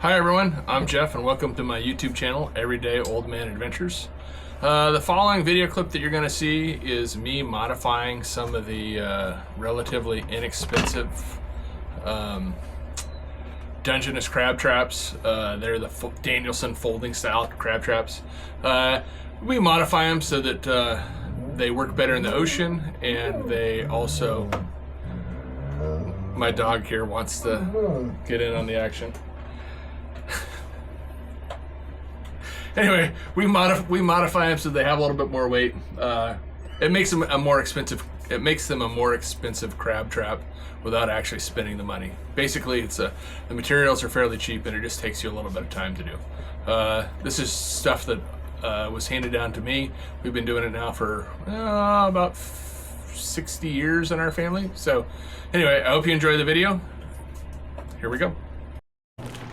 Hi everyone, I'm Jeff and welcome to my YouTube channel, Everyday Old Man Adventures. The following video clip that you're going to see is me modifying some of the relatively inexpensive Dungeness crab traps. They're the Danielson folding style crab traps. We modify them so that they work better in the ocean, and they also, my dog here wants to get in on the action. Anyway, we modify them so they have a little bit more weight. It makes them a more expensive. It makes them a more expensive crab trap without actually spending the money. Basically, the materials are fairly cheap, and it just takes you a little bit of time to do. This is stuff that was handed down to me. We've been doing it now for about 60 years in our family. So, anyway, I hope you enjoy the video. Here we go.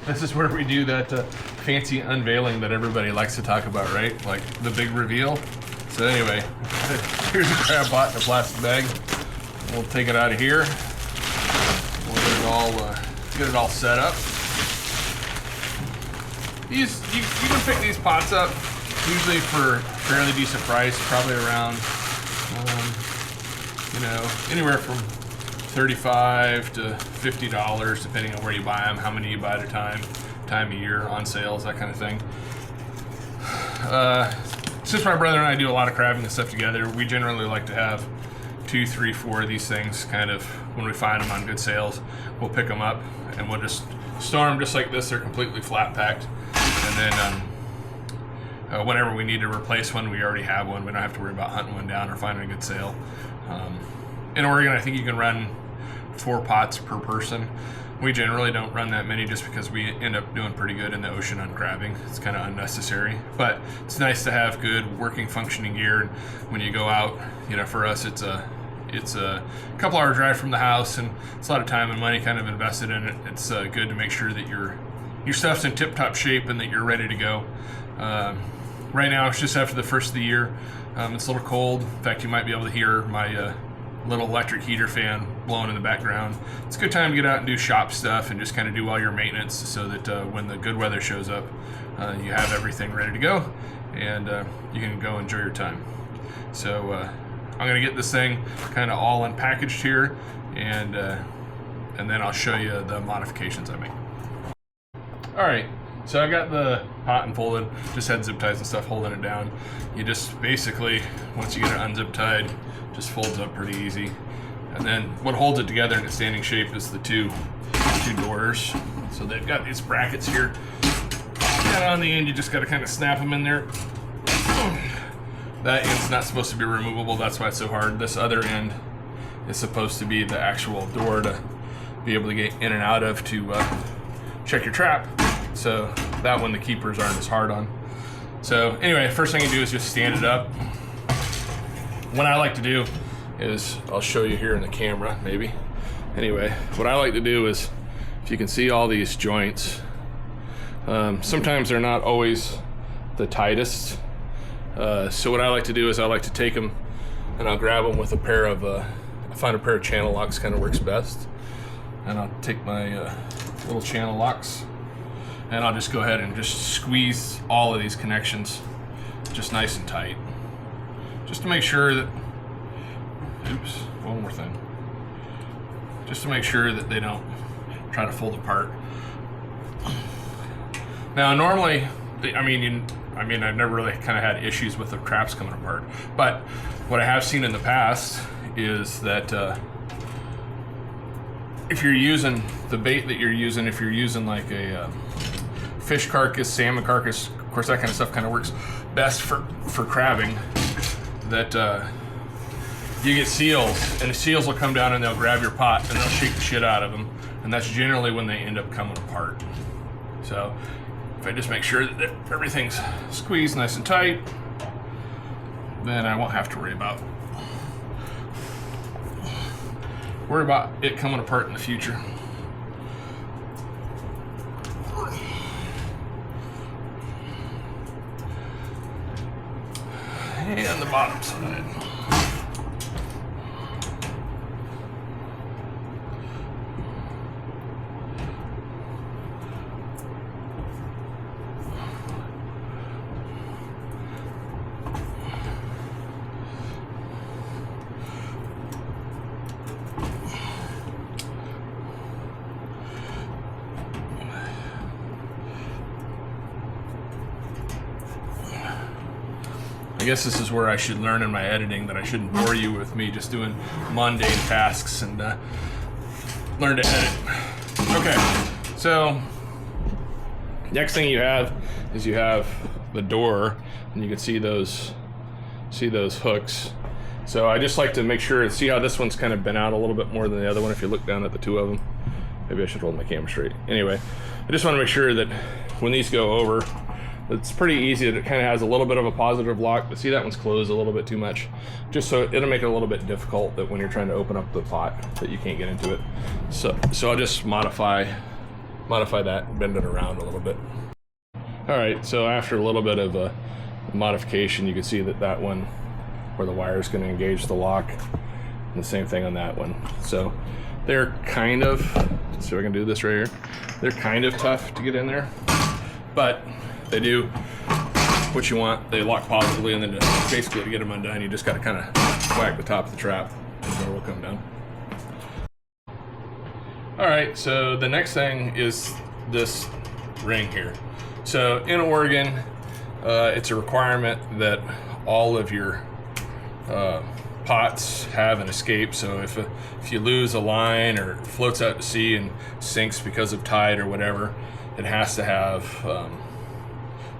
This is where we do that fancy unveiling that everybody likes to talk about, right? Like the big reveal. So anyway, here's a crab pot in a plastic bag. We'll take it out of here. We'll get it all set up. You can pick these pots up usually for a fairly decent price, probably around anywhere from $35 to $50, depending on where you buy them, how many you buy at a time of year, on sales, that kind of thing. Since my brother and I do a lot of crabbing and stuff together, we generally like to have 2, 3, 4 of these things. Kind of when we find them on good sales, we'll pick them up and we'll just store them just like this. They're completely flat packed, and then whenever we need to replace one, we already have one. We don't have to worry about hunting one down or finding a good sale. In Oregon, I think you can run 4 pots per person. We generally don't run that many just because we end up doing pretty good in the ocean on crabbing. It's kind of unnecessary, but it's nice to have good working, functioning gear. And when you go out, for us, it's a couple hour drive from the house, and it's a lot of time and money kind of invested in it. It's good to make sure that your stuff's in tip-top shape and that you're ready to go. Right now, it's just after the first of the year. It's a little cold. In fact, you might be able to hear my little electric heater fan blowing in the background. It's a good time to get out and do shop stuff and just kind of do all your maintenance so that when the good weather shows up, you have everything ready to go, and you can go enjoy your time. So I'm going to get this thing kind of all unpackaged here, and then I'll show you the modifications I make. All right, so I got the pot unfolded, just had zip ties and stuff holding it down. You just basically, once you get it unzip tied, just folds up pretty easy. And then what holds it together in its standing shape is the two doors. So they've got these brackets here. And on the end, you just got to kind of snap them in there. That end's not supposed to be removable, that's why it's so hard. This other end is supposed to be the actual door to be able to get in and out of to check your trap. So that one the keepers aren't as hard on. So anyway, first thing you do is just stand it up. What I like to do is, I'll show you here in the camera maybe. Anyway, what I like to do is, if you can see all these joints, sometimes they're not always the tightest. So what I like to do is I like to take them and I'll grab them with a pair of, I find a pair of channel locks kind of works best. And I'll take my little channel locks and I'll just go ahead and just squeeze all of these connections just nice and tight. Just to make sure that, one more thing. Just to make sure that they don't try to fold apart. Now normally, I've never really kind of had issues with the traps coming apart, but what I have seen in the past is that if you're using the bait that you're using, if you're using like a fish carcass, salmon carcass, of course that kind of stuff kind of works best for crabbing, that you get seals, and the seals will come down and they'll grab your pot and they'll shake the shit out of them, and that's generally when they end up coming apart. So if I just make sure that everything's squeezed nice and tight, then I won't have to worry about it coming apart in the future. And the bottom side. I guess this is where I should learn in my editing that I shouldn't bore you with me just doing mundane tasks and learn to edit. Okay, so next thing you have is you have the door, and you can see those hooks. So I just like to make sure, see how this one's kind of bent out a little bit more than the other one if you look down at the two of them. Maybe I should hold my camera straight. Anyway, I just want to make sure that when these go over, it's pretty easy that it kind of has a little bit of a positive lock, but see that one's closed a little bit too much. Just so it'll make it a little bit difficult that when you're trying to open up the pot that you can't get into it. So I'll just modify that, bend it around a little bit. All right, so after a little bit of a modification, you can see that one where the wire is going to engage the lock, and the same thing on that one. So they're kind of, let's see if I can do this right here. They're kind of tough to get in there, but they do what you want. They lock positively, and then basically to get them undone, you just got to kind of whack the top of the trap, and the door will come down. All right, so the next thing is this ring here. So in Oregon, it's a requirement that all of your pots have an escape. So if you lose a line or it floats out to sea and sinks because of tide or whatever, it has to have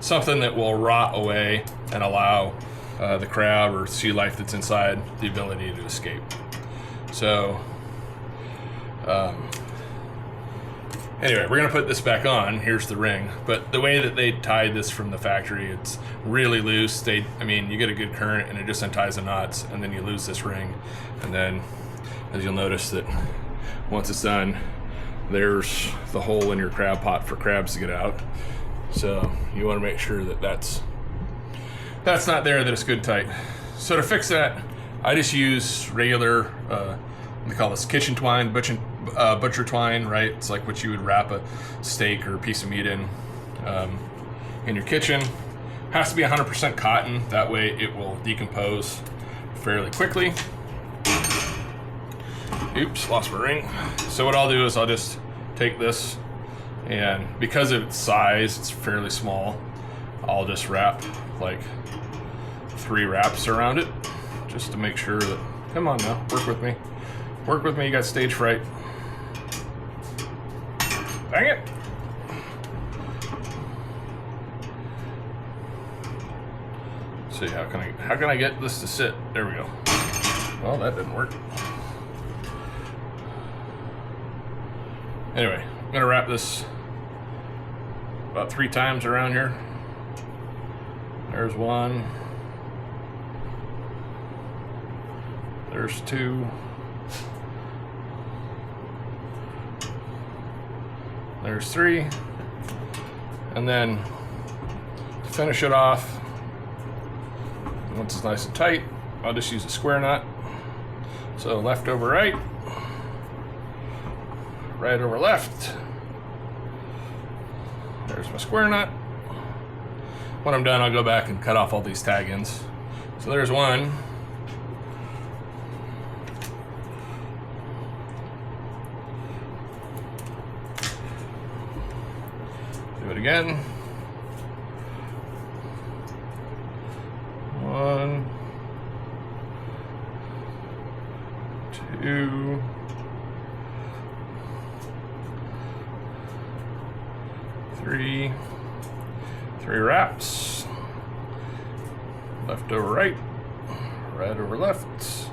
something that will rot away and allow the crab or sea life that's inside the ability to escape. So anyway, we're gonna put this back on. Here's the ring, but the way that they tied this from the factory, it's really loose. You get a good current and it just unties the knots, and then you lose this ring. And then, as you'll notice, that once it's done, there's the hole in your crab pot for crabs to get out. So you want to make sure that that's not there, that it's good tight. So to fix that, I just use regular, they call this kitchen twine, butcher twine, right? It's like what you would wrap a steak or a piece of meat in your kitchen. Has to be 100% cotton, that way it will decompose fairly quickly. Oops, lost my ring. So what I'll do is I'll just take this, and because of its size, it's fairly small, I'll just wrap like 3 wraps around it, just to make sure that, come on now, work with me. Work with me, you got stage fright. Dang it! Let's see, how can I get this to sit? There we go. Well, that didn't work. Anyway, I'm gonna wrap this about 3 times around here. There's 1. There's 2. There's 3. And then to finish it off, once it's nice and tight, I'll just use a square knot. So left over right, right over left. There's my square knot. When I'm done, I'll go back and cut off all these tag ends. So there's 1. Do it again. 1, 2, 3. 3 wraps. Left over right, right over left.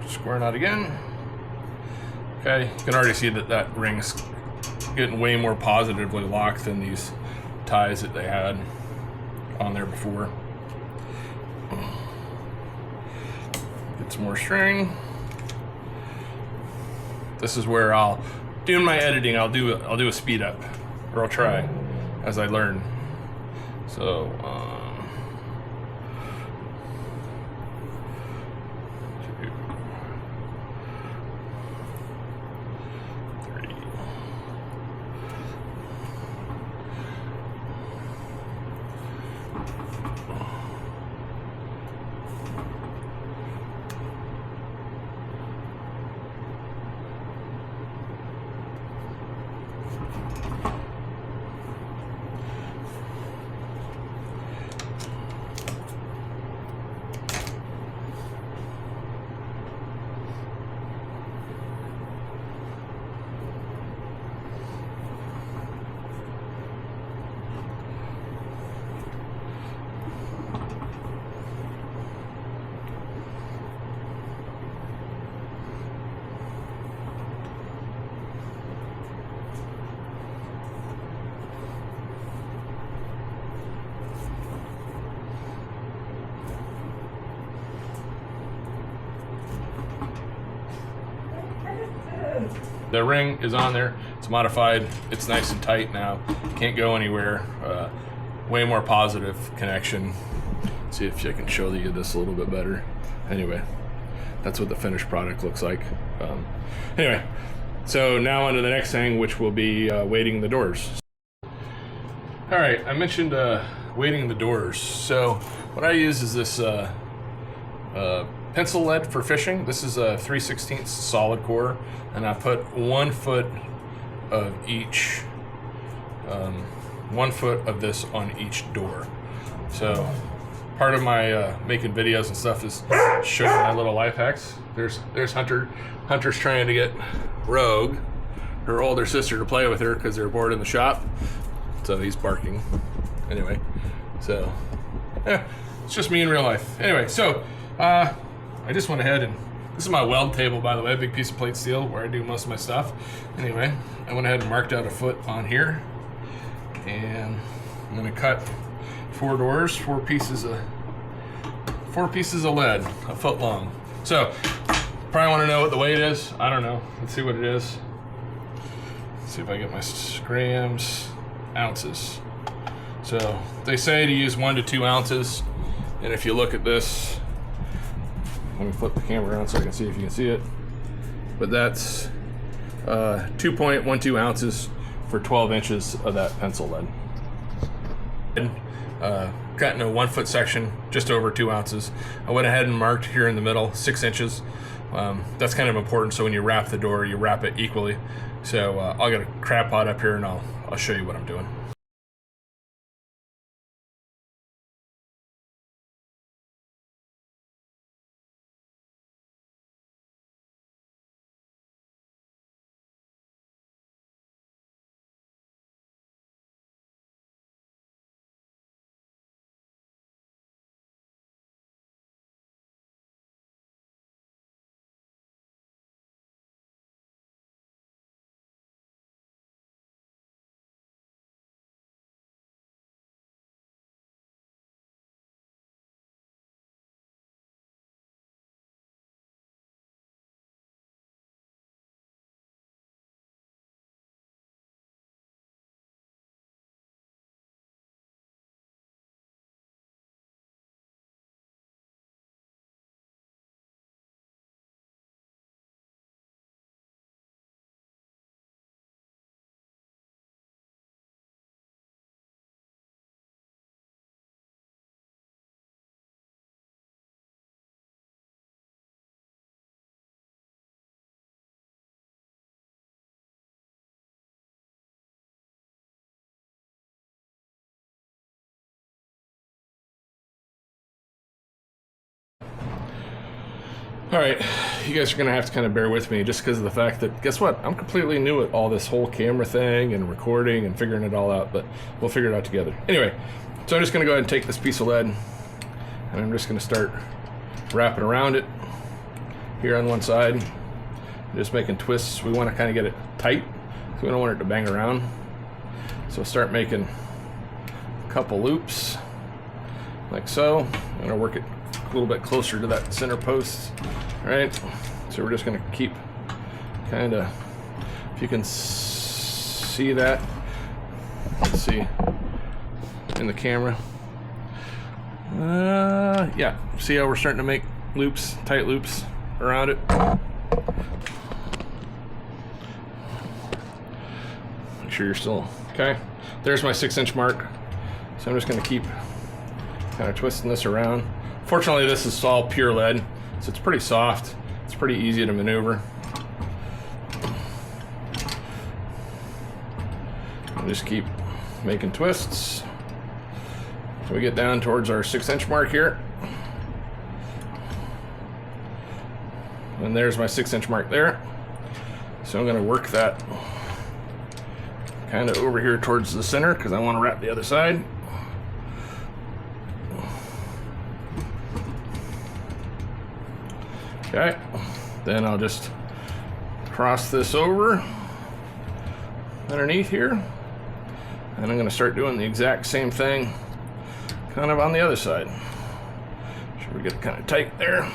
Square knot again. Okay, you can already see that ring's getting way more positively locked than these ties that they had on there before. Get some more string. This is where I'll do my editing. I'll do a speed up, or I'll try as I learn. So 2, 3. The ring is on there. It's modified. It's nice and tight now. Can't go anywhere. Way more positive connection. See if I can show you this a little bit better. Anyway, that's what the finished product looks like. Anyway, so now on to the next thing, which will be weighting the doors. All right, I mentioned weighting the doors. So what I use is this pencil lead for fishing. This is a 3/16 solid core, and I put 1 foot of each, 1 foot of this on each door. So part of my making videos and stuff is showing my little life hacks. There's Hunter's trying to get Rogue, her older sister, to play with her because they're bored in the shop. So he's barking. Anyway, so yeah, it's just me in real life. Anyway, so I just went ahead and this is my weld table, by the way, big piece of plate steel where I do most of my stuff. Anyway, I went ahead and marked out 1 foot on here, and I'm gonna cut 4 doors, 4 pieces of lead, 1 foot long. So probably want to know what the weight is. I don't know. Let's see what it is. Let's see if I get my grams, ounces. So they say to use 1 to 2 ounces, and if you look at this, let me flip the camera around so I can see if you can see it. But that's 2.12 ounces for 12 inches of that pencil lead. Cut in a 1 foot section, just over 2 ounces. I went ahead and marked here in the middle 6 inches. That's kind of important, so when you wrap the door, you wrap it equally. So I'll get a crab pot up here and I'll show you what I'm doing. All right, you guys are gonna have to kind of bear with me just because of the fact that, guess what? I'm completely new at all this whole camera thing and recording and figuring it all out, but we'll figure it out together. Anyway, so I'm just gonna go ahead and take this piece of lead and I'm just gonna start wrapping around it here on one side, just making twists. We wanna kind of get it tight, so we don't want it to bang around. So start making a couple loops, like so. I'm gonna work it a little bit closer to that center post, right? So we're just gonna keep kind of, if you can see that, let's see in the camera. Yeah, see how we're starting to make loops, tight loops around it. Make sure you're still okay. There's my 6-inch mark. So I'm just gonna keep kind of twisting this around. Fortunately, this is all pure lead, so it's pretty soft. It's pretty easy to maneuver. And just keep making twists. So we get down towards our 6-inch mark here. And there's my 6-inch mark there. So I'm gonna work that kind of over here towards the center because I want to wrap the other side. Okay, then I'll just cross this over underneath here, and I'm going to start doing the exact same thing kind of on the other side. Sure we get it kind of tight there.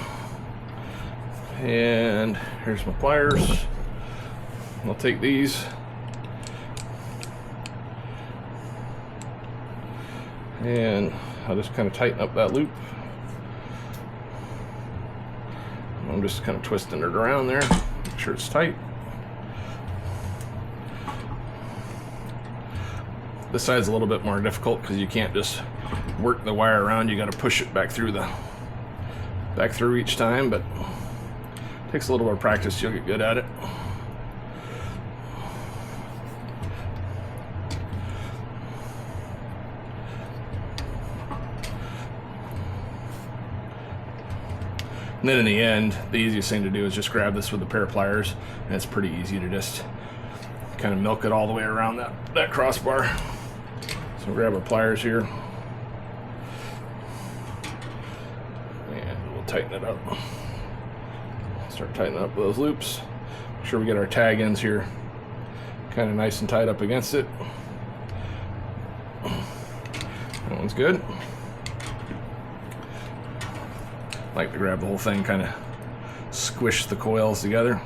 And here's my pliers. I'll take these and I'll just kind of tighten up that loop. I'm just kind of twisting it around there, make sure it's tight. This side's a little bit more difficult because you can't just work the wire around. You got to push it back through each time, but it takes a little more practice. You'll get good at it. And then in the end, the easiest thing to do is just grab this with a pair of pliers, and it's pretty easy to just kind of milk it all the way around that crossbar. So we'll grab our pliers here, and we'll tighten it up. Start tightening up those loops. Make sure we get our tag ends here kind of nice and tight up against it. That one's good. I like to grab the whole thing, kind of squish the coils together.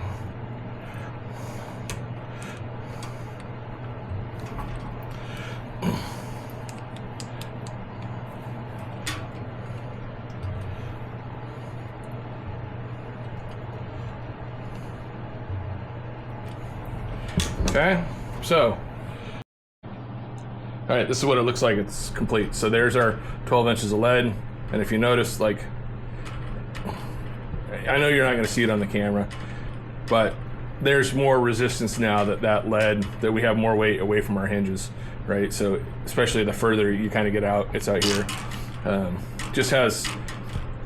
Okay, so, all right, this is what it looks like. It's complete. So there's our 12 inches of lead, and if you notice, like, I know you're not going to see it on the camera, but there's more resistance now that lead, that we have more weight away from our hinges, right? So especially the further you kind of get out, it's out here, just has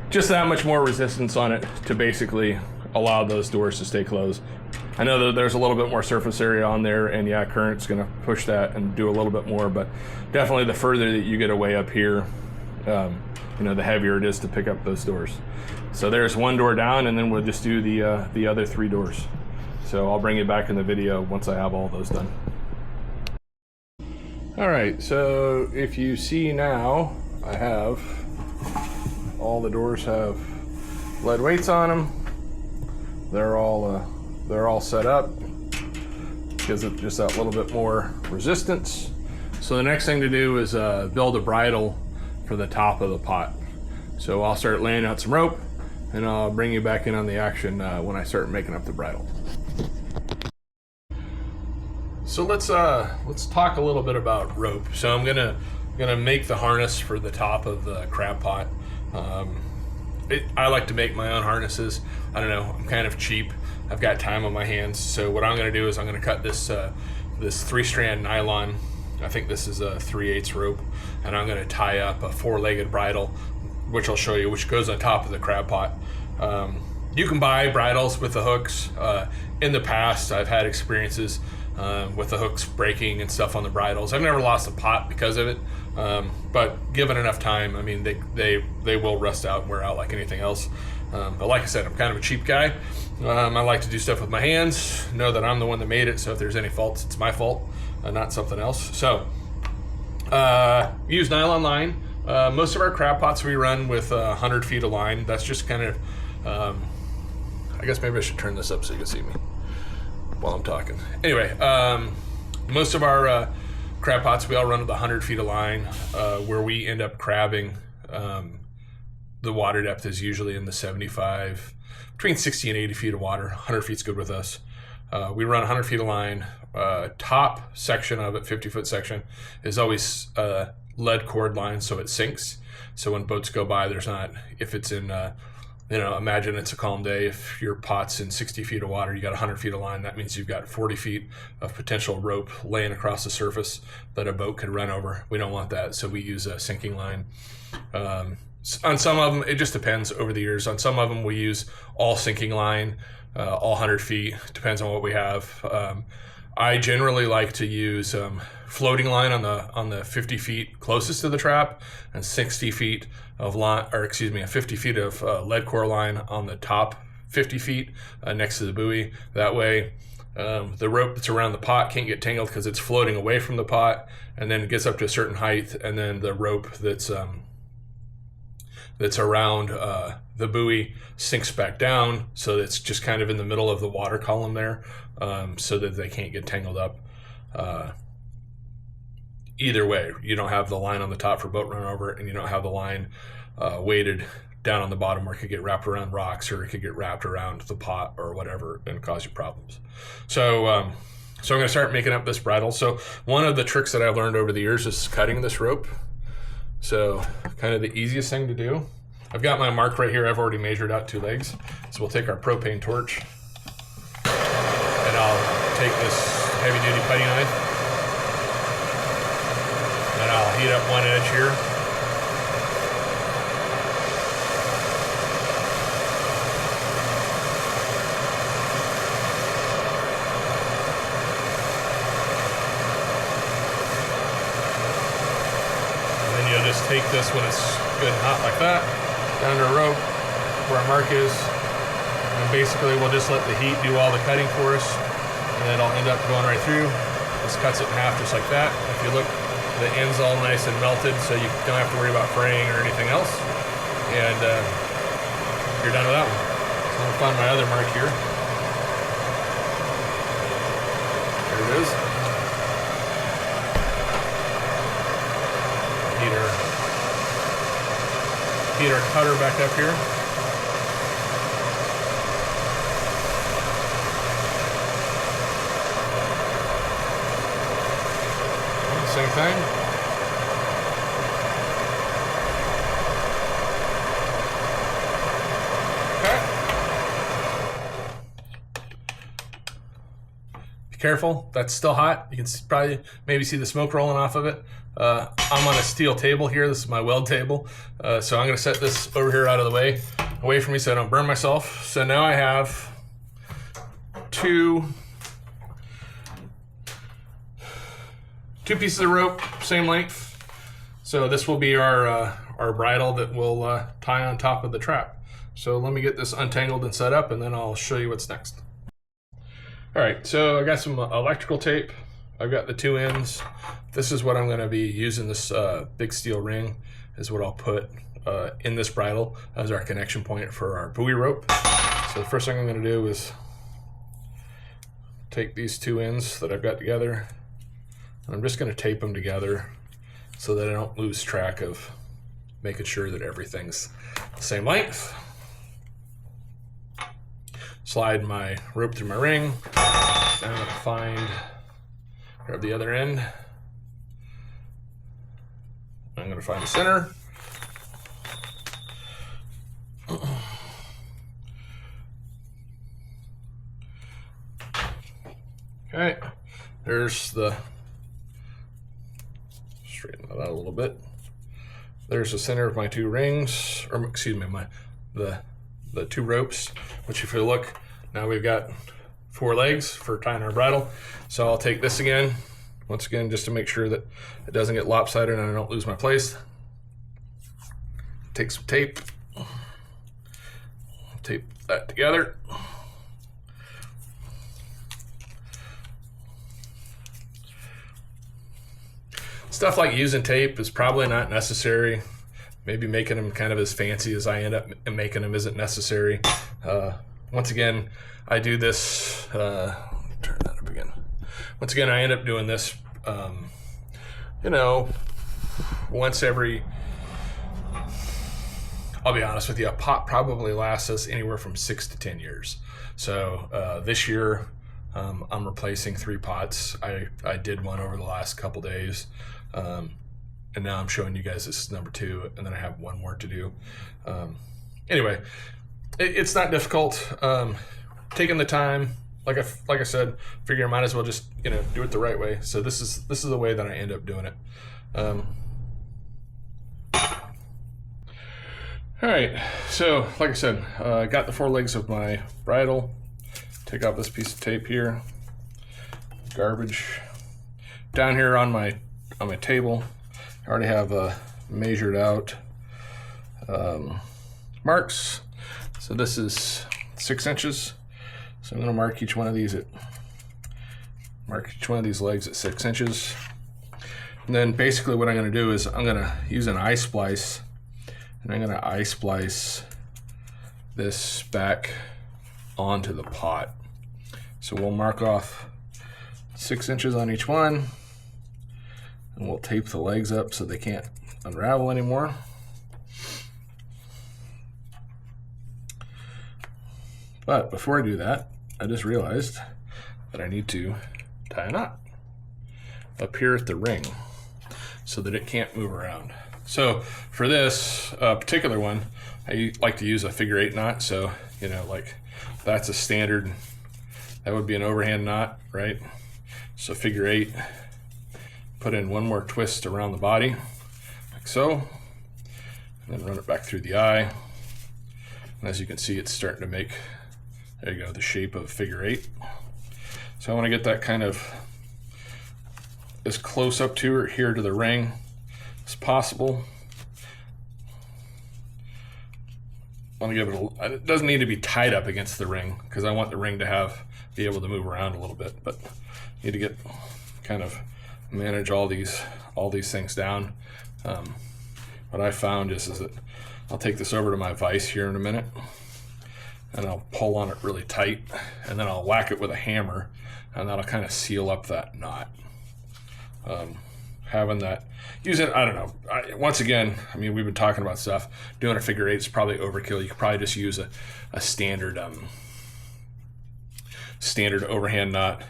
just that much more resistance on it to basically allow those doors to stay closed. I know that there's a little bit more surface area on there, and yeah, current's going to push that and do a little bit more, but definitely the further that you get away up here, you know, the heavier it is to pick up those doors. So there's one door down, and then we'll just do the other 3 doors. So I'll bring it back in the video once I have all those done. All right, so if you see now, I have all the doors have lead weights on them. They're all set up. Gives it just that little bit more resistance. So the next thing to do is build a bridle for the top of the pot. So I'll start laying out some rope, and I'll bring you back in on the action when I start making up the bridle. So let's talk a little bit about rope. So I'm gonna make the harness for the top of the crab pot. I like to make my own harnesses. I don't know, I'm kind of cheap. I've got time on my hands. So what I'm gonna do is I'm gonna cut this 3-strand nylon. I think this is a 3/8 rope, and I'm gonna tie up a 4-legged bridle, which I'll show you, which goes on top of the crab pot. You can buy bridles with the hooks. In the past, I've had experiences with the hooks breaking and stuff on the bridles. I've never lost a pot because of it, but given enough time, I mean, they will rust out and wear out like anything else. But like I said, I'm kind of a cheap guy. I like to do stuff with my hands, know that I'm the one that made it, so if there's any faults, it's my fault, not something else. So, use nylon line. Most of our crab pots we run with 100 feet of line. That's just kind of, I guess maybe I should turn this up so you can see me while I'm talking. Anyway, most of our crab pots, we all run with 100 feet of line, where we end up crabbing. The water depth is usually in the 75, between 60 and 80 feet of water. 100 feet's good with us. We run 100 feet of line. Top section of it, 50-foot section, is always lead cord line, so it sinks. So when boats go by, there's not, if it's in, you know, imagine it's a calm day. If your pot's in 60 feet of water, you got 100 feet of line. That means you've got 40 feet of potential rope laying across the surface that a boat could run over. We don't want that, so we use a sinking line. On some of them, it just depends over the years. On some of them, we use all sinking line, all 100 feet, depends on what we have. I generally like to use floating line on the 50 feet closest to the trap, and 60 feet of line, or excuse me, 50 feet of lead core line on the top 50 feet next to the buoy. That way, the rope that's around the pot can't get tangled because it's floating away from the pot, and then it gets up to a certain height, and then the rope that's that's around the buoy sinks back down, so it's just kind of in the middle of the water column there, so that they can't get tangled up. Either way, you don't have the line on the top for boat run over, and you don't have the line weighted down on the bottom where it could get wrapped around rocks, or it could get wrapped around the pot or whatever and cause you problems. So I'm going to start making up this bridle. So one of the tricks that I've learned over the years is cutting this rope. So kind of the easiest thing to do. I've got my mark right here. I've already measured out 2 legs. So we'll take our propane torch, and I'll take this heavy duty putty knife, and I'll heat up one edge here. And then you'll just take this when it's good and hot like that, down to a rope where our mark is, and basically we'll just let the heat do all the cutting for us, and then it'll end up going right through. This cuts it in half just like that. If you look, the end's all nice and melted, so you don't have to worry about fraying or anything else, and you're done with that one. So I'm gonna find my other mark here. There it is. Heat our cutter back up here. Same thing. Okay. Be careful, that's still hot. You can probably maybe see the smoke rolling off of it. I'm on a steel table here. This is my weld table. So I'm going to set this over here out of the way, away from me so I don't burn myself. So now I have two pieces of rope, same length. So this will be our bridle that we'll tie on top of the trap. So let me get this untangled and set up, and then I'll show you what's next. All right, so I got some electrical tape. I've got the 2 ends. This is what I'm going to be using. This big steel ring is what I'll put in this bridle as our connection point for our buoy rope. So the first thing I'm going to do is take these 2 ends that I've got together, and I'm just going to tape them together so that I don't lose track of making sure that everything's the same length. Slide my rope through my ring. Now I'm going to grab the other end. I'm going to find the center. Okay, there's the, straighten that out a little bit. There's the center of my 2 rings, or excuse me, the 2 ropes, which if you look, now we've got 4 legs for tying our bridle. So I'll take this again, once again, just to make sure that it doesn't get lopsided and I don't lose my place. Take some tape, tape that together. Stuff like using tape is probably not necessary. Maybe making them kind of as fancy as I end up making them isn't necessary. Once again, I do this, turn that up again. Once again, I end up doing this, you know, once every, I'll be honest with you, a pot probably lasts us anywhere from 6 to 10 years. So this year, I'm replacing 3 pots. I did one over the last couple days. And now I'm showing you guys this is number 2, and then I have 1 more to do. Anyway, it's not difficult. Taking the time, like I said, figure I might as well just do it the right way. So this is the way that I end up doing it. All right, so like I said, I got the 4 legs of my bridle. Take off this piece of tape here. Garbage. Down here on my table, I already have measured out marks. So this is 6 inches. So I'm going to mark each one of these legs at 6 inches. And then basically what I'm going to do is I'm going to use an eye splice, And I'm gonna eye splice this back onto the pot. So we'll mark off 6 inches on each one, and we'll tape the legs up so they can't unravel anymore. But before I do that, I just realized that I need to tie a knot up here at the ring so that it can't move around. So for this particular one, I like to use a figure 8 knot. So, you know, like that's a standard, that would be an overhand knot, right? So figure 8, put in one more twist around the body, like so, and then run it back through the eye. And as you can see, it's starting to make, there you go, the shape of figure 8. So I want to get that kind of as close up to here to the ring as possible. I want to give it it doesn't need to be tied up against the ring because I want the ring to be able to move around a little bit, but you need to get kind of manage all these things down. What I found is that I'll take this over to my vise here in a minute, and I'll pull on it really tight, and then I'll whack it with a hammer, and that'll kind of seal up that knot. Having that, using, I don't know, once again, I mean, we've been talking about stuff. Doing a figure 8 is probably overkill. You could probably just use a standard standard overhand knot.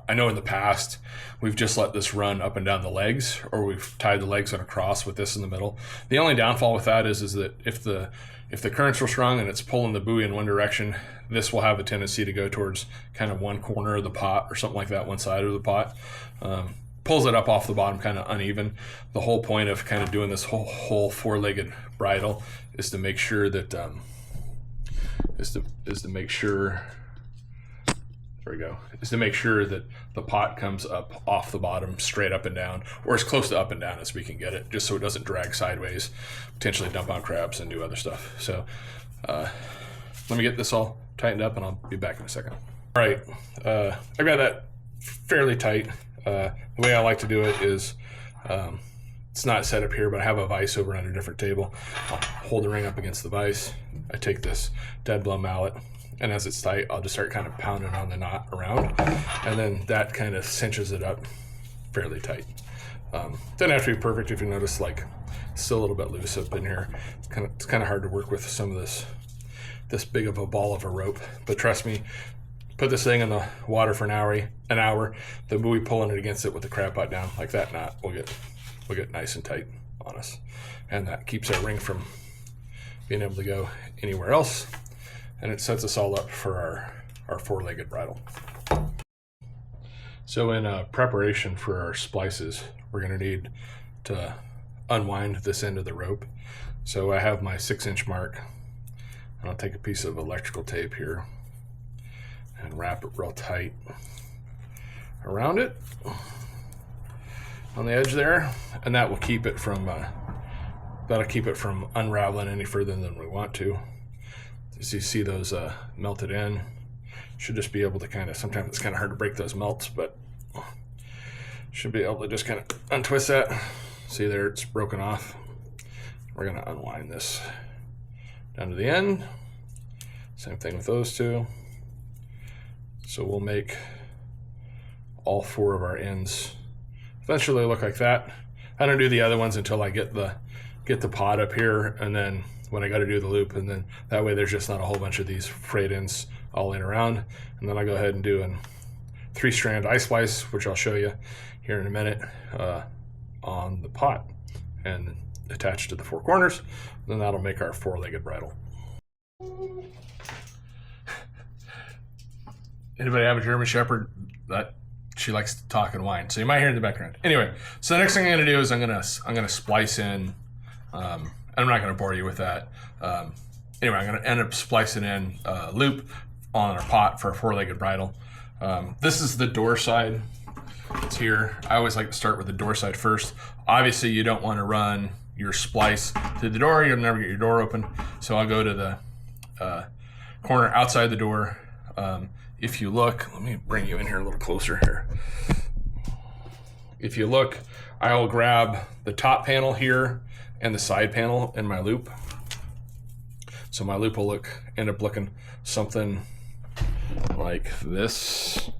I know in the past we've just let this run up and down the legs, or we've tied the legs on a cross with this in the middle. The only downfall with that is that if the currents were strong and it's pulling the buoy in one direction, this will have a tendency to go towards kind of one corner of the pot or something like that, one side of the pot. Pulls it up off the bottom kind of uneven. The whole point of kind of doing this whole four-legged bridle is to make sure that is to make sure, there we go, is to make sure that the pot comes up off the bottom straight up and down, or as close to up and down as we can get it, just so it doesn't drag sideways, potentially dump on crabs and do other stuff. So let me get this all tightened up and I'll be back in a second. All right, I've got that fairly tight. The way I like to do it is, it's not set up here, but I have a vise over on a different table. I'll hold the ring up against the vise. I take this dead blow mallet, and as it's tight, I'll just start kind of pounding on the knot around, and then that kind of cinches it up fairly tight. Doesn't have to be perfect. If you notice, like, it's still a little bit loose up in here. It's kind of hard to work with some of this big of a ball of a rope, but trust me, put this thing in the water for an hour, the buoy pulling it against it with the crab pot down, like that knot will get nice and tight on us. And that keeps our ring from being able to go anywhere else. And it sets us all up for our four-legged bridle. So in preparation for our splices, we're gonna need to unwind this end of the rope. So I have my 6-inch mark, and I'll take a piece of electrical tape here and wrap it real tight around it on the edge there, and that will keep it from unraveling any further than we want to. As you see those melted in, should just be able to kind of, sometimes it's kind of hard to break those melts, but should be able to just kind of untwist that. See there, it's broken off. We're gonna unwind this down to the end. Same thing with those two. So we'll make all 4 of our ends eventually look like that. I don't do the other ones until I get the pot up here, and then when I got to do the loop, and then that way there's just not a whole bunch of these frayed ends all in around. And then I'll go ahead and do a 3-strand eye splice, which I'll show you here in a minute, on the pot and attach to the 4 corners. Then that'll make our 4-legged bridle. Anybody have a German Shepherd that she likes to talk and whine? So you might hear in the background. Anyway, so the next thing I'm gonna do is I'm gonna splice in. I'm not gonna bore you with that. Anyway, I'm gonna end up splicing in a loop on our pot for a 4-legged bridle. This is the door side. It's here. I always like to start with the door side first. Obviously, you don't want to run your splice through the door. You'll never get your door open. So I'll go to the corner outside the door. If you look, let me bring you in here a little closer here. If you look, I will grab the top panel here and the side panel in my loop. So my loop will end up looking something like this.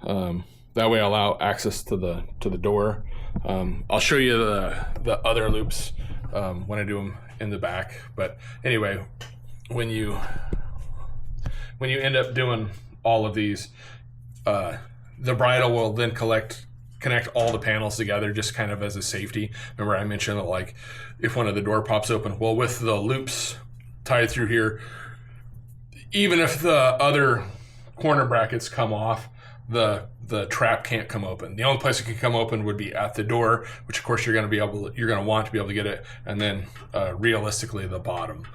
That way I'll allow access to the door. I'll show you the other loops when I do them in the back. But anyway, when you end up doing all of these, the bridle will then connect all the panels together, just kind of as a safety. Remember I mentioned that, like, if one of the door pops open, well, with the loops tied through here, even if the other corner brackets come off, the trap can't come open. The only place it can come open would be at the door, which of course you're going to want to be able to get it, and then realistically the bottom.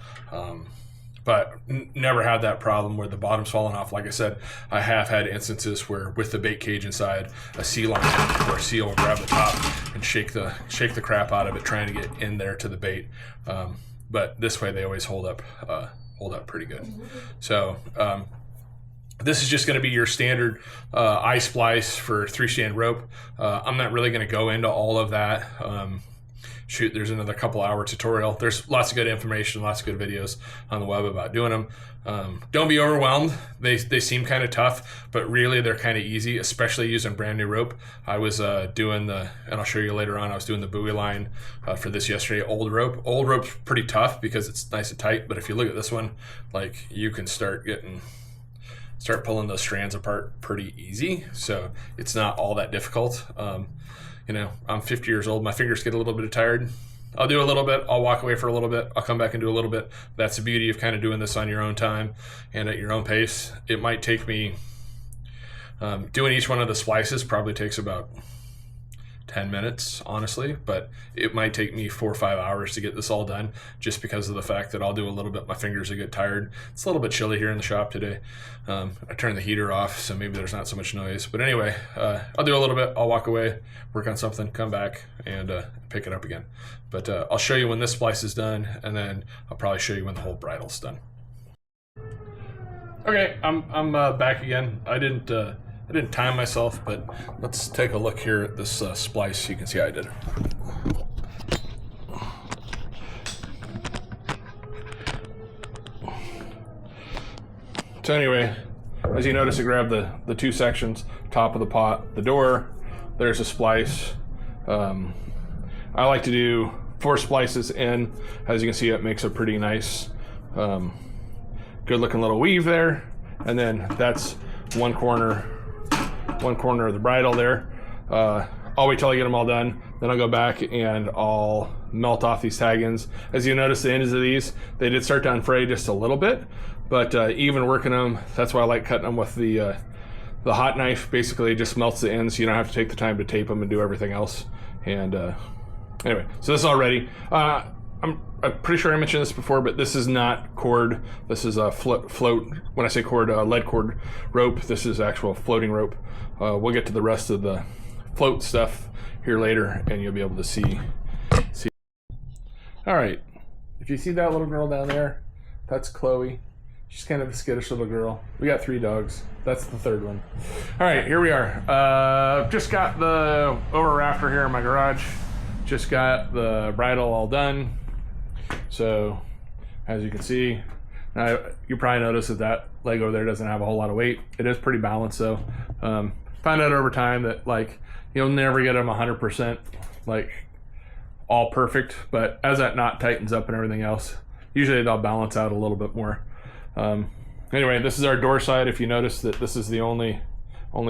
But never had that problem where the bottom's falling off. Like I said, I have had instances where with the bait cage inside, a seal will grab the top and shake the crap out of it, trying to get in there to the bait. But this way they always hold up pretty good. So this is just going to be your standard I-splice for 3-strand rope. I'm not really going to go into all of that. Shoot, there's another couple hour tutorial. There's lots of good information, lots of good videos on the web about doing them. Don't be overwhelmed. They seem kind of tough, but really they're kind of easy, especially using brand new rope. I was doing and I'll show you later on, I was doing the buoy line for this yesterday, old rope. Old rope's pretty tough because it's nice and tight, but if you look at this one, like, you can start pulling those strands apart pretty easy. So it's not all that difficult. You know, I'm 50 years old. My fingers get a little bit tired. I'll do a little bit. I'll walk away for a little bit. I'll come back and do a little bit. That's the beauty of kind of doing this on your own time and at your own pace. It might take me, doing each one of the splices probably takes about 10 minutes, honestly, but it might take me 4 or 5 hours to get this all done, just because of the fact that I'll do a little bit. My fingers will get tired. It's a little bit chilly here in the shop today. I turned the heater off, so maybe there's not so much noise. But anyway, I'll do a little bit. I'll walk away, work on something, come back, and pick it up again. But I'll show you when this splice is done, and then I'll probably show you when the whole bridle's done. Okay, I'm back again. I didn't time myself, but let's take a look here at this splice. You can see how I did it. So anyway, as you notice, I grabbed the two sections, top of the pot, the door, there's a splice. I like to do 4 splices in. As you can see, it makes a pretty nice, good looking little weave there. And then that's one corner of the bridle there. I'll wait till I get them all done, then I'll go back and I'll melt off these tag ends. As you notice, the ends of these, they did start to unfray just a little bit, but even working them, that's why I like cutting them with the hot knife. Basically it just melts the ends, so you don't have to take the time to tape them and do everything else. And anyway, so this is all ready. I'm pretty sure I mentioned this before, but this is not cord. This is a float. When I say cord, lead cord rope. This is actual floating rope. We'll get to the rest of the float stuff here later, and you'll be able to see. All right, if you see that little girl down there, that's Chloe. She's kind of a skittish little girl. We got 3 dogs. That's the 3rd one. All right, here we are. Just got the over rafter here in my garage. Just got the bridle all done. So as you can see, now you probably notice that leg over there doesn't have a whole lot of weight. It is pretty balanced though. Found out over time that, like, you'll never get them 100% like all perfect, but as that knot tightens up and everything else, usually they'll balance out a little bit more. Anyway, this is our door side. If you notice that this is the only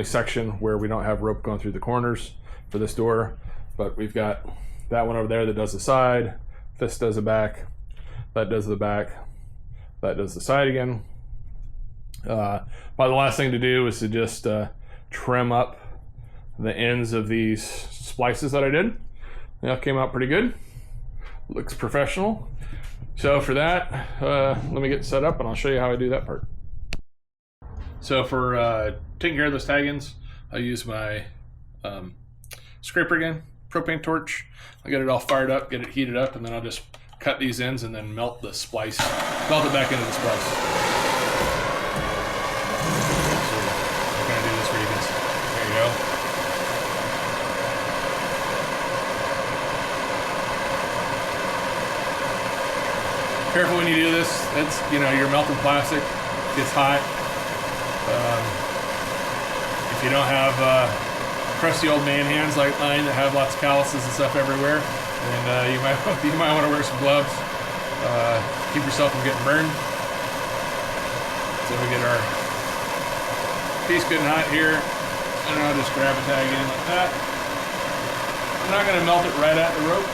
section where we don't have rope going through the corners for this door, but we've got that one over there that does the side, this does the back, that does the back, that does the side again. But the last thing to do is to just trim up the ends of these splices that I did. That came out pretty good. Looks professional. So for that, let me get set up and I'll show you how I do that part. So for taking care of those tag ends, I use my scraper again, propane torch. I'll get it all fired up, get it heated up, and then I'll just cut these ends and then melt the splice, melt it back into the splice. So I'm gonna do this where you can see. There you go. Careful when you do this. It's, you know, you're melting plastic. It's hot. If you don't have crusty old man hands like mine that have lots of calluses and stuff everywhere, then you might want to wear some gloves. Keep yourself from getting burned. So we get our piece good and hot here, and I'll just grab a tag in like that. I'm not going to melt it right at the rope.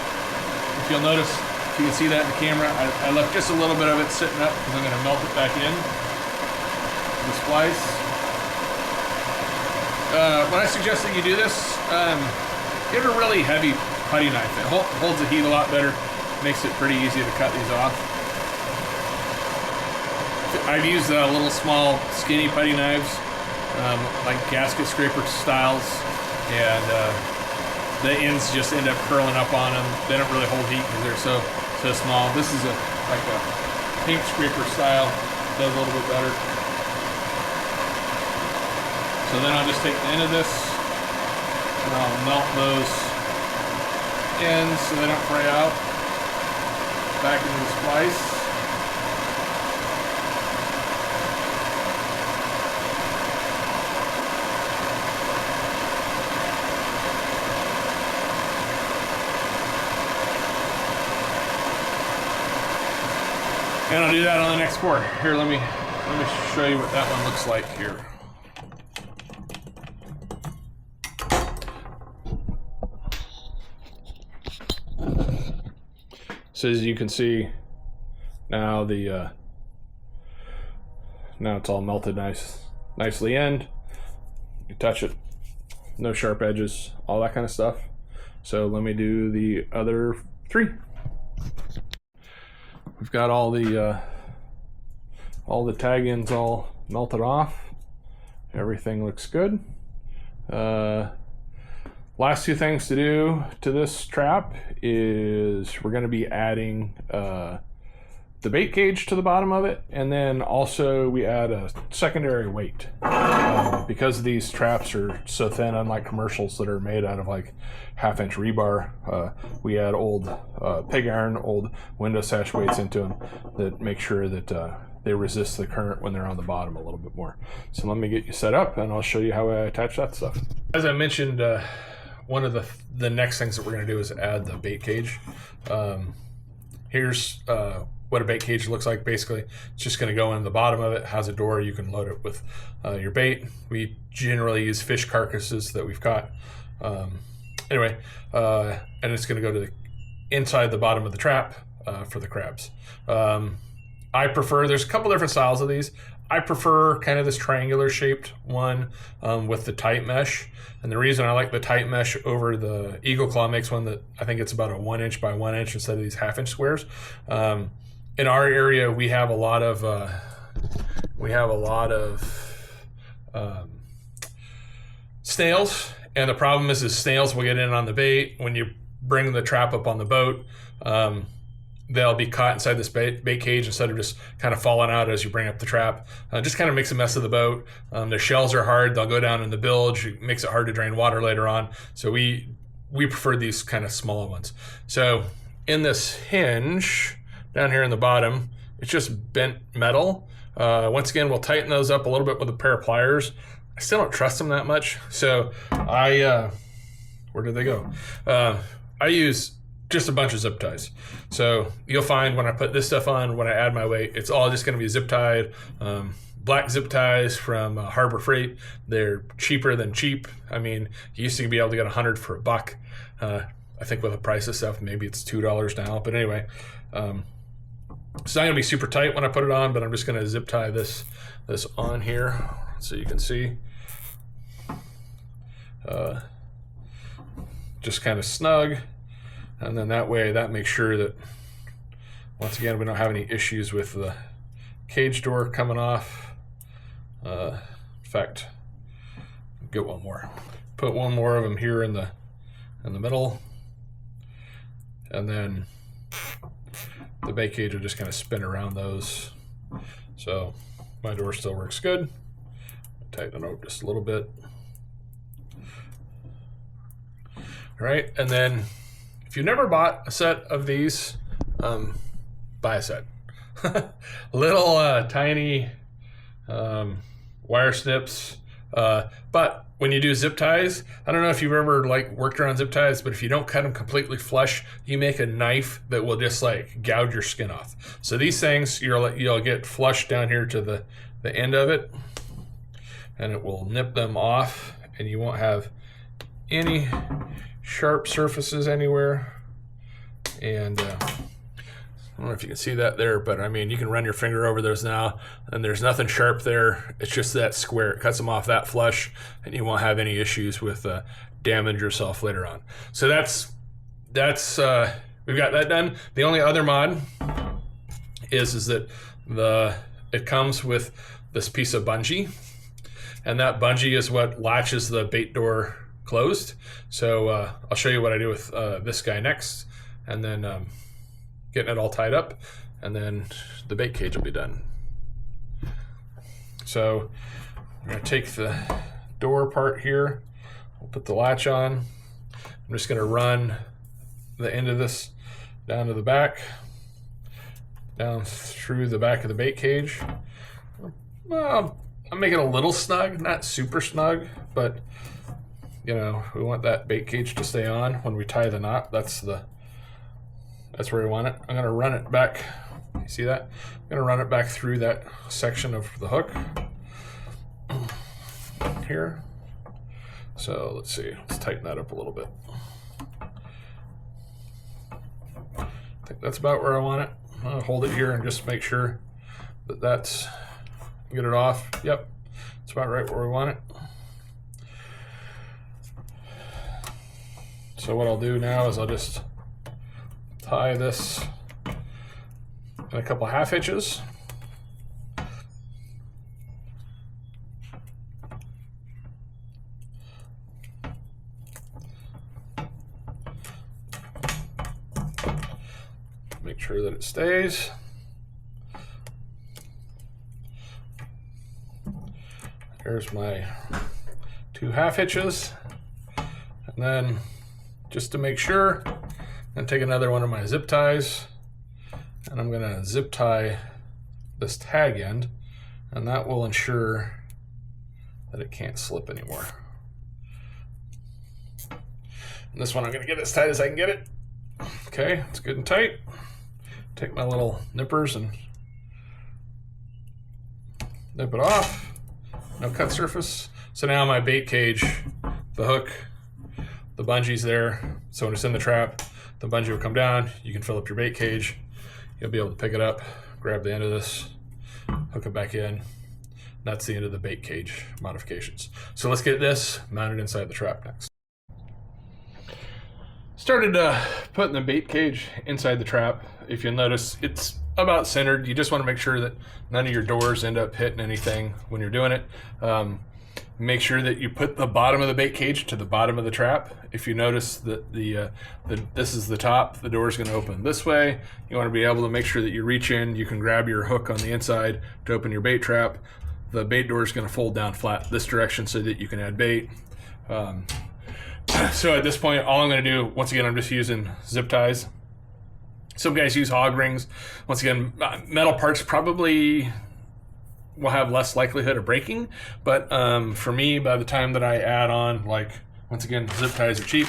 If you'll notice, if you can see that in the camera, I left just a little bit of it sitting up because I'm going to melt it back in the splice. When I suggest that you do this, get a really heavy putty knife. It holds the heat a lot better, makes it pretty easy to cut these off. I've used little small skinny putty knives, like gasket scraper styles, and the ends just end up curling up on them. They don't really hold heat because they're so small. This is like a paint scraper style, does a little bit better. So then I'll just take the end of this and I'll melt those ends so they don't fray out back into the splice. And I'll do that on the next core. Here, let me show you what that one looks like here. So as you can see, now now it's all melted nicely in. You touch it, no sharp edges, all that kind of stuff. So let me do the other three. We've got all the tag ends all melted off. Everything looks good. Last two things to do to this trap is we're going to be adding the bait cage to the bottom of it, and then also we add a secondary weight. Because these traps are so thin, unlike commercials that are made out of like 1/2-inch rebar, we add old pig iron, old window sash weights into them that make sure that they resist the current when they're on the bottom a little bit more. So let me get you set up and I'll show you how I attach that stuff. As I mentioned, one of the next things that we're going to do is add the bait cage. Here's what a bait cage looks like. Basically, it's just going to go in the bottom of it, has a door, you can load it with your bait. We generally use fish carcasses that we've caught. Anyway, and it's going to go to the inside the bottom of the trap for the crabs. I prefer, there's a couple different styles of these. I prefer kind of this triangular shaped one with the tight mesh. And the reason I like the tight mesh over the Eagle Claw makes one that I think it's about a 1-inch by 1-inch instead of these 1/2-inch squares. In our area, we have a lot of snails, and the problem is snails will get in on the bait. When you bring the trap up on the boat, they'll be caught inside this bait cage instead of just kind of falling out as you bring up the trap. Just kind of makes a mess of the boat. Their shells are hard. They'll go down in the bilge. It makes it hard to drain water later on. So we prefer these kind of small ones. So in this hinge down here in the bottom, it's just bent metal. Once again, we'll tighten those up a little bit with a pair of pliers. I still don't trust them that much. So where did they go? I use just a bunch of zip ties. So you'll find when I put this stuff on, when I add my weight, it's all just going to be zip tied. Black zip ties from Harbor Freight. They're cheaper than cheap. I mean, you used to be able to get 100 for $1. I think with the price of stuff, maybe it's $2 now. But anyway, it's not going to be super tight when I put it on, but I'm just going to zip tie this on here so you can see. Just kind of snug. And then that way, that makes sure that, once again, we don't have any issues with the cage door coming off. In fact, get one more. Put one more of them here in the middle. And then the bait cage will just kind of spin around those. So my door still works good. Tighten it up just a little bit. All right, and then if you've never bought a set of these, buy a set. Little tiny wire snips. But when you do zip ties, I don't know if you've ever like worked around zip ties, but if you don't cut them completely flush, you make a knife that will just like gouge your skin off. So these things, you'll get flush down here to the end of it, and it will nip them off, and you won't have any sharp surfaces anywhere. And I don't know if you can see that there, but I mean, you can run your finger over those now, and there's nothing sharp there. It's just that square. It cuts them off that flush, and you won't have any issues with damage yourself later on. So that's we've got that done. The only other mod is that it comes with this piece of bungee, and that bungee is what latches the bait door closed. So I'll show you what I do with this guy next, and then getting it all tied up, and then the bait cage will be done. So I'm going to take the door part here, I'll put the latch on. I'm just going to run the end of this down to the back, down through the back of the bait cage. Well, I'm making it a little snug, not super snug, but you know, we want that bait cage to stay on when we tie the knot. That's where we want it. I'm going to run it back. You see that? I'm going to run it back through that section of the hook here. So let's see. Let's tighten that up a little bit. I think that's about where I want it. I'm going to hold it here and just make sure that that's, get it off. Yep. It's about right where we want it. So what I'll do now is I'll just tie this in a couple half hitches. Make sure that it stays. Here's my 2 half hitches. And then just to make sure, I'm going to take another one of my zip ties, and I'm going to zip tie this tag end, and that will ensure that it can't slip anymore. And this one I'm going to get as tight as I can get it. Okay, it's good and tight. Take my little nippers and nip it off. No cut surface. So now my bait cage, the hook, the bungee's there. So when it's in the trap, the bungee will come down, you can fill up your bait cage, you'll be able to pick it up, grab the end of this, hook it back in. That's the end of the bait cage modifications. So let's get this mounted inside the trap next. Started putting the bait cage inside the trap. If you'll notice, it's about centered. You just want to make sure that none of your doors end up hitting anything when you're doing it. Make sure that you put the bottom of the bait cage to the bottom of the trap. If you notice that this is the top, the door is going to open this way. You want to be able to make sure that you reach in, you can grab your hook on the inside to open your bait trap. The bait door is going to fold down flat this direction so that you can add bait. So at this point, all I'm going to do, once again, I'm just using zip ties. Some guys use hog rings. Once again, metal parts probably will have less likelihood of breaking, but for me, by the time that I add on, like, once again, zip ties are cheap,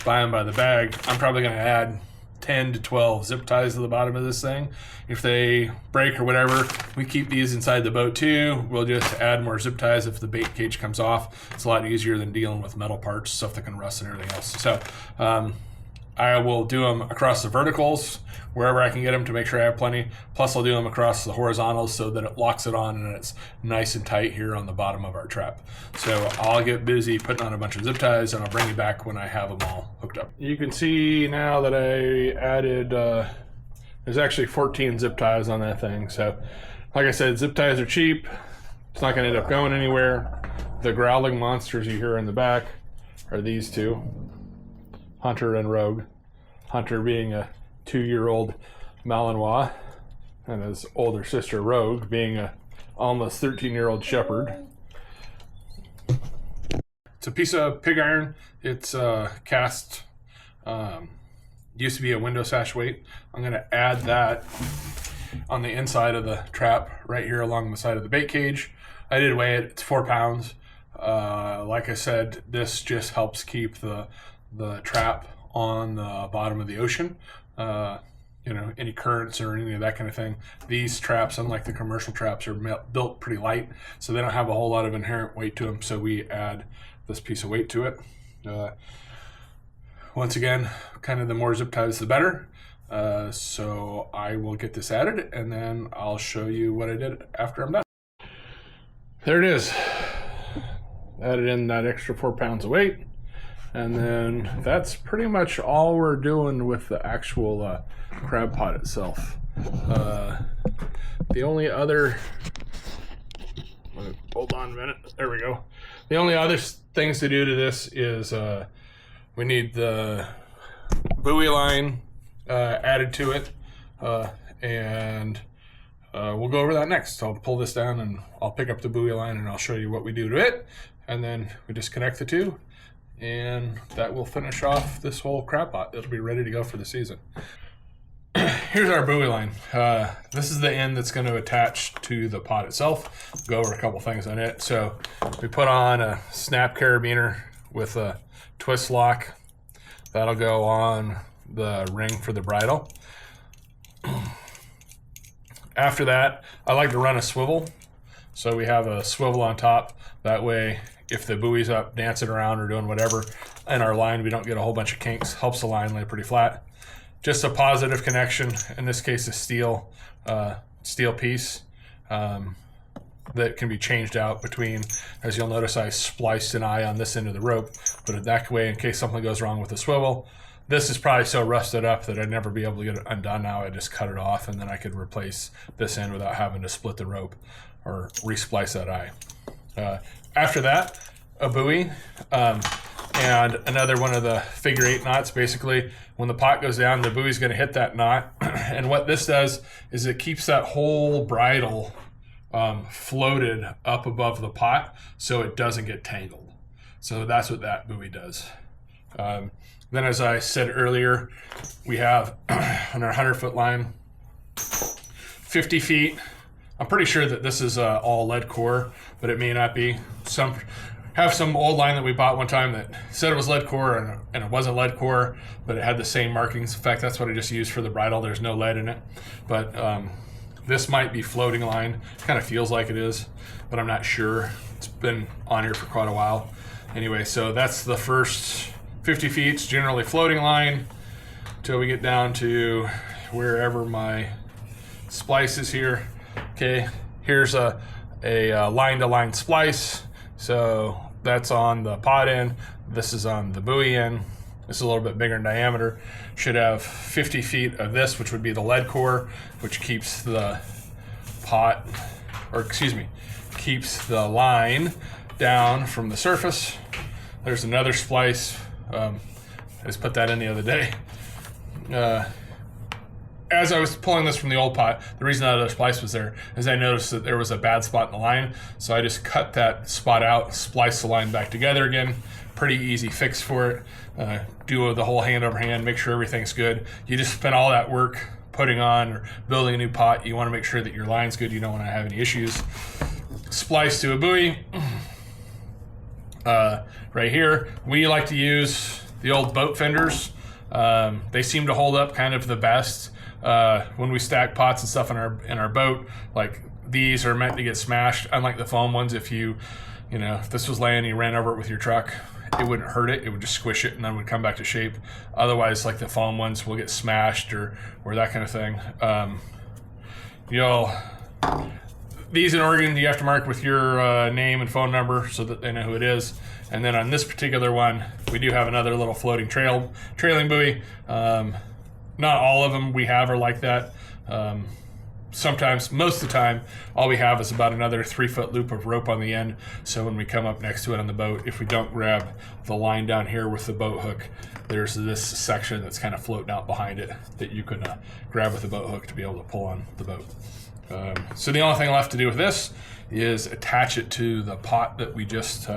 buy them by the bag, I'm probably going to add 10 to 12 zip ties to the bottom of this thing. If they break or whatever, we keep these inside the boat too. We'll just add more zip ties if the bait cage comes off. It's a lot easier than dealing with metal parts, stuff that can rust and everything else. So I will do them across the verticals wherever I can get them to make sure I have plenty. Plus I'll do them across the horizontals so that it locks it on and it's nice and tight here on the bottom of our trap. So I'll get busy putting on a bunch of zip ties and I'll bring you back when I have them all hooked up. You can see now that I added, there's actually 14 zip ties on that thing. So like I said, zip ties are cheap. It's not gonna end up going anywhere. The growling monsters you hear in the back are these two, Hunter and Rogue. Hunter being a 2-year-old Malinois, and his older sister Rogue being a almost 13-year-old Shepherd. It's a piece of pig iron. It's cast, used to be a window sash weight. I'm gonna add that on the inside of the trap right here along the side of the bait cage. I did weigh it. It's 4 pounds. Like I said, this just helps keep the trap on the bottom of the ocean. You know, any currents or any of that kind of thing. These traps, unlike the commercial traps, are built pretty light, so they don't have a whole lot of inherent weight to them, so we add this piece of weight to it. Once again, kind of the more zip ties the better. So I will get this added, and then I'll show you what I did after I'm done. There it is. Added in that extra 4 pounds of weight, and then that's pretty much all we're doing with the actual crab pot itself. The only other, hold on a minute, there we go. The only other things to do to this is we need the buoy line added to it, and we'll go over that next. I'll pull this down and I'll pick up the buoy line and I'll show you what we do to it, and then we disconnect the two, and that will finish off this whole crab pot. It'll be ready to go for the season. Here's our buoy line. This is the end that's going to attach to the pot itself. Go over a couple things on it. So we put on a snap carabiner with a twist lock. That'll go on the ring for the bridle. After that, I like to run a swivel. So we have a swivel on top. That way, if the buoy's up dancing around or doing whatever in our line, we don't get a whole bunch of kinks. Helps the line lay pretty flat. Just a positive connection, in this case a steel piece that can be changed out between, as you'll notice I spliced an eye on this end of the rope, but that way in case something goes wrong with the swivel. This is probably so rusted up that I'd never be able to get it undone now. I just cut it off and then I could replace this end without having to split the rope or re-splice that eye. After that, a buoy. And another one of the figure 8 knots. Basically, when the pot goes down, the buoy's going to hit that knot. And what this does is it keeps that whole bridle floated up above the pot so it doesn't get tangled. So that's what that buoy does. Then, as I said earlier, we have on our 100-foot line 50 feet. I'm pretty sure that this is all lead core, but it may not be. Have some old line that we bought one time that said it was lead core and it wasn't lead core, but it had the same markings. In fact, that's what I just used for the bridle. There's no lead in it, but this might be floating line. Kind of feels like it is, but I'm not sure. It's been on here for quite a while. Anyway, so that's the first 50 feet. It's generally floating line until we get down to wherever my splice is here. Okay, here's a line-to-line splice. So that's on the pot end. This is on the buoy end. This is a little bit bigger in diameter. Should have 50 feet of this, which would be the lead core, which keeps the pot, or excuse me, keeps the line down from the surface. There's another splice. I just put that in the other day. As I was pulling this from the old pot, the reason that other splice was there is I noticed that there was a bad spot in the line, so I just cut that spot out, splice the line back together again. Pretty easy fix for it. Do the whole hand over hand, make sure everything's good. You just spend all that work putting on or building a new pot. You want to make sure that your line's good. You don't want to have any issues. Splice to a buoy. Right here, we like to use the old boat fenders. They seem to hold up kind of the best. When we stack pots and stuff in our boat, like these are meant to get smashed, unlike the foam ones. If if this was laying and you ran over it with your truck, it wouldn't hurt it. It would just squish it and then it would come back to shape. Otherwise, like the foam ones will get smashed or that kind of thing. These in Oregon, you have to mark with your name and phone number so that they know who it is. And then on this particular one, we do have another little floating trailing buoy. Not all of them we have are like that. Sometimes, most of the time, all we have is about another 3-foot loop of rope on the end. So when we come up next to it on the boat, if we don't grab the line down here with the boat hook, there's this section that's kind of floating out behind it that you can grab with the boat hook to be able to pull on the boat. So the only thing left to do with this is attach it to the pot that we just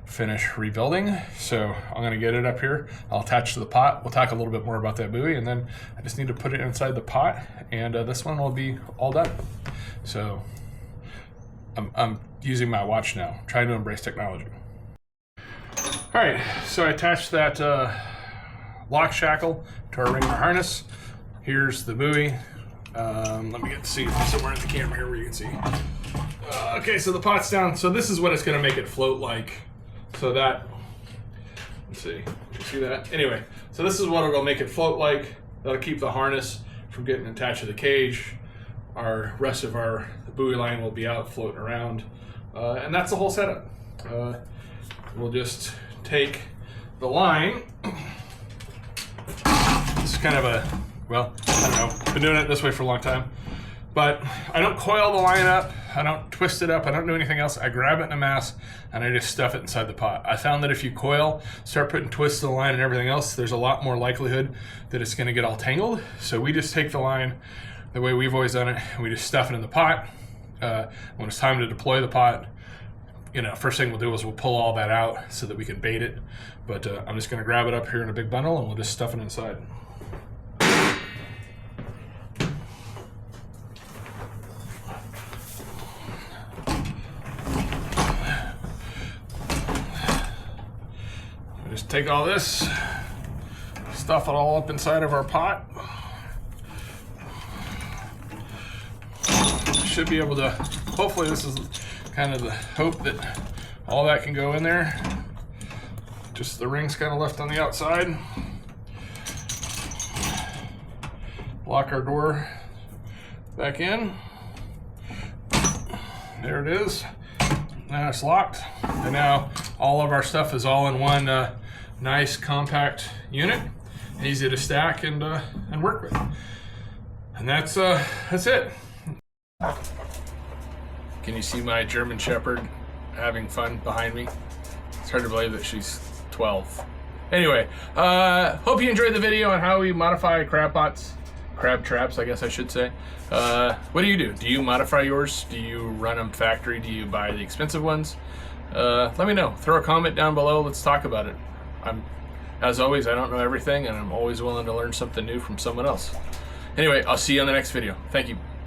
finish rebuilding. So I'm gonna get it up here. I'll attach to the pot. We'll talk a little bit more about that buoy, and then I just need to put it inside the pot, and this one will be all done. So I'm using my watch now, trying to embrace technology. All right, so I attached that lock shackle to our ringer harness. Here's the buoy. Let me get to see somewhere in the camera here where you can see. Okay, so the pot's down. So this is what it's gonna make it float like. So that, let's see, you see that? Anyway, so this is what it'll make it float like. That'll keep the harness from getting attached to the cage. Our rest of our buoy line will be out floating around. And that's the whole setup. We'll just take the line. It's kind of a, well, I don't know, been doing it this way for a long time. But I don't coil the line up, I don't twist it up, I don't do anything else. I grab it in a mass and I just stuff it inside the pot. I found that if you coil, start putting twists to the line and everything else, there's a lot more likelihood that it's gonna get all tangled. So we just take the line the way we've always done it, and we just stuff it in the pot. When it's time to deploy the pot, you know, first thing we'll do is we'll pull all that out so that we can bait it. But I'm just gonna grab it up here in a big bundle and we'll just stuff it inside. Just take all this, stuff it all up inside of our pot. Should be able to, hopefully this is kind of the hope that all that can go in there. Just the ring's kind of left on the outside. Lock our door back in. There it is. Now it's locked. And now all of our stuff is all in one nice compact unit, easy to stack and work with. And that's it. Can you see my German Shepherd having fun behind me? It's hard to believe that she's 12. Anyway, hope you enjoyed the video on how we modify crab traps, I guess I should say. What do you do? Do you modify yours? Do you run them factory? Do you buy the expensive ones? Let me know. Throw a comment down below. Let's talk about it. As always, I don't know everything, and I'm always willing to learn something new from someone else. Anyway, I'll see you on the next video. Thank you.